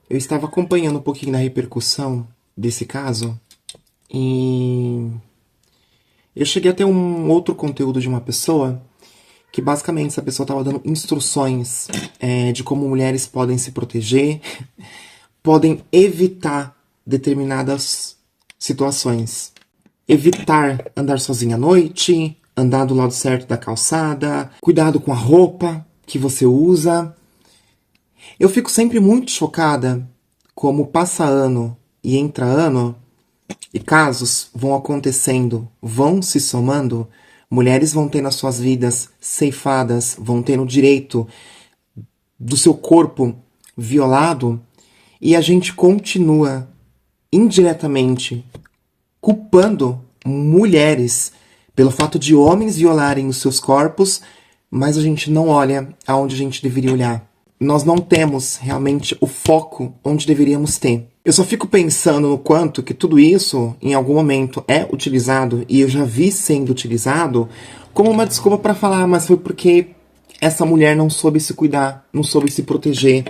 Eu estava acompanhando um pouquinho da repercussão desse caso e eu cheguei a ter um outro conteúdo de uma pessoa que basicamente essa pessoa estava dando instruções de como mulheres podem se proteger, podem evitar determinadas situações. Evitar andar sozinha à noite, andar do lado certo da calçada, cuidado com a roupa que você usa. Eu fico sempre muito chocada como passa ano e entra ano e casos vão acontecendo, vão se somando, mulheres vão tendo as suas vidas ceifadas, vão tendo o direito do seu corpo violado e a gente continua indiretamente culpando mulheres pelo fato de homens violarem os seus corpos, mas a gente não olha aonde a gente deveria olhar. Nós não temos realmente o foco onde deveríamos ter. Eu só fico pensando no quanto que tudo isso, em algum momento, é utilizado, e eu já vi sendo utilizado, como uma desculpa para falar, mas foi porque essa mulher não soube se cuidar, não soube se proteger,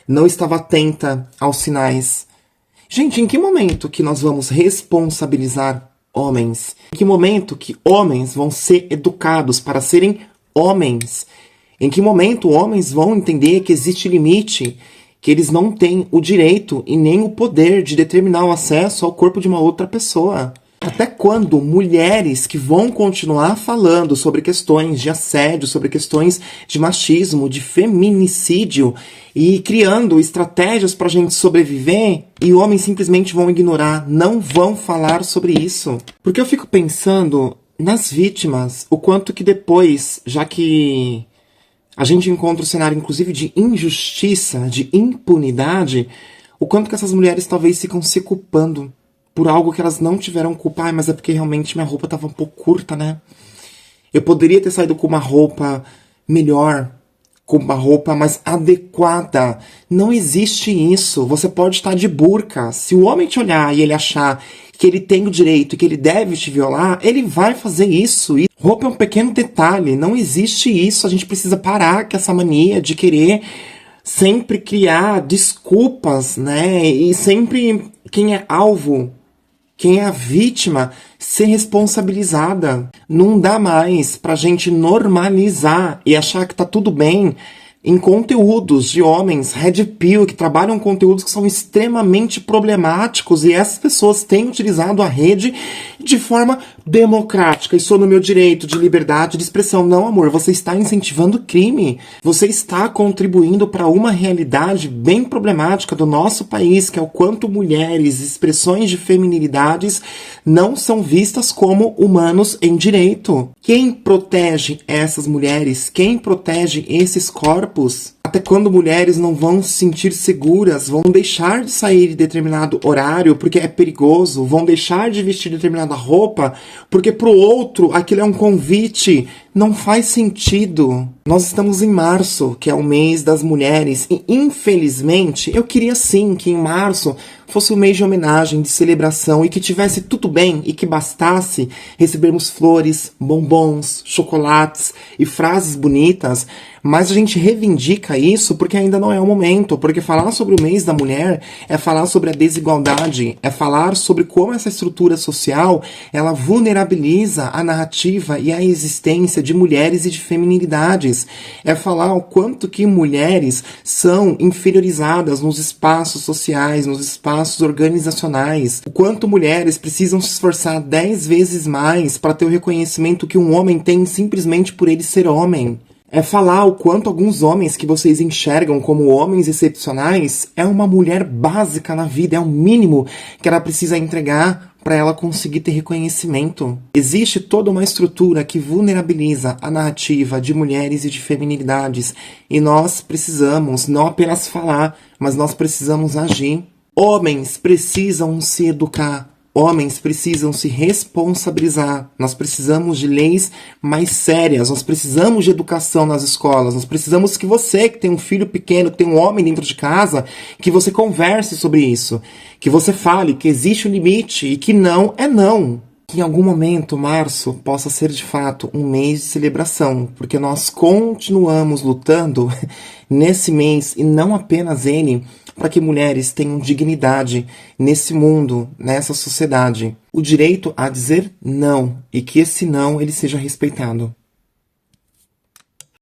não estava atenta aos sinais. Gente, em que momento que nós vamos responsabilizar homens? Em que momento que homens vão ser educados para serem homens? Em que momento homens vão entender que existe limite, que eles não têm o direito e nem o poder de determinar o acesso ao corpo de uma outra pessoa? Até quando mulheres que vão continuar falando sobre questões de assédio, sobre questões de machismo, de feminicídio e criando estratégias para a gente sobreviver e homens simplesmente vão ignorar, não vão falar sobre isso? Porque eu fico pensando nas vítimas, o quanto que depois, já que a gente encontra o cenário, inclusive, de injustiça, de impunidade, o quanto que essas mulheres talvez ficam se culpando por algo que elas não tiveram culpa. Mas é porque realmente minha roupa estava um pouco curta, né? Eu poderia ter saído com uma roupa melhor, com uma roupa mais adequada. Não existe isso. Você pode estar de burca. Se o homem te olhar e ele achar que ele tem o direito e que ele deve te violar, ele vai fazer isso. E roupa é um pequeno detalhe. Não existe isso. A gente precisa parar com essa mania de querer sempre criar desculpas, né? E sempre quem é alvo, quem é a vítima, ser responsabilizada. Não dá mais pra gente normalizar e achar que tá tudo bem em conteúdos de homens red pill que trabalham conteúdos que são extremamente problemáticos, e essas pessoas têm utilizado a rede de forma democrática. Estou no meu direito de liberdade de expressão. Não, amor, você está incentivando crime. Você está contribuindo para uma realidade bem problemática do nosso país, que é o quanto mulheres, expressões de feminilidades não são vistas como humanos em direito. Quem protege essas mulheres? Quem protege esses corpos? Até quando mulheres não vão se sentir seguras, vão deixar de sair em determinado horário porque é perigoso, vão deixar de vestir determinada roupa porque pro outro aquilo é um convite? Não faz sentido. Nós estamos em março, que é o mês das mulheres, e infelizmente eu queria sim que em março fosse um mês de homenagem, de celebração, e que tivesse tudo bem e que bastasse recebermos flores, bombons, chocolates e frases bonitas, mas a gente reivindica isso porque ainda não é o momento, porque falar sobre o mês da mulher é falar sobre a desigualdade, é falar sobre como essa estrutura social ela vulnerabiliza a narrativa e a existência de mulheres e de feminilidades, é falar o quanto que mulheres são inferiorizadas nos espaços sociais, nos espaços organizacionais, o quanto mulheres precisam se esforçar 10 vezes mais para ter o reconhecimento que um homem tem simplesmente por ele ser homem. É falar o quanto alguns homens que vocês enxergam como homens excepcionais é uma mulher básica na vida, é o mínimo que ela precisa entregar para ela conseguir ter reconhecimento. Existe toda uma estrutura que vulnerabiliza a narrativa de mulheres e de feminilidades, e nós precisamos não apenas falar, mas nós precisamos agir. Homens precisam se educar. Homens precisam se responsabilizar. Nós precisamos de leis mais sérias. Nós precisamos de educação nas escolas. Nós precisamos que você, que tem um filho pequeno, que tem um homem dentro de casa, que você converse sobre isso. Que você fale que existe um limite e que não é não. que em algum momento março possa ser de fato um mês de celebração, porque nós continuamos lutando nesse mês e não apenas ele, para que mulheres tenham dignidade nesse mundo, nessa sociedade. O direito a dizer não e que esse não ele seja respeitado.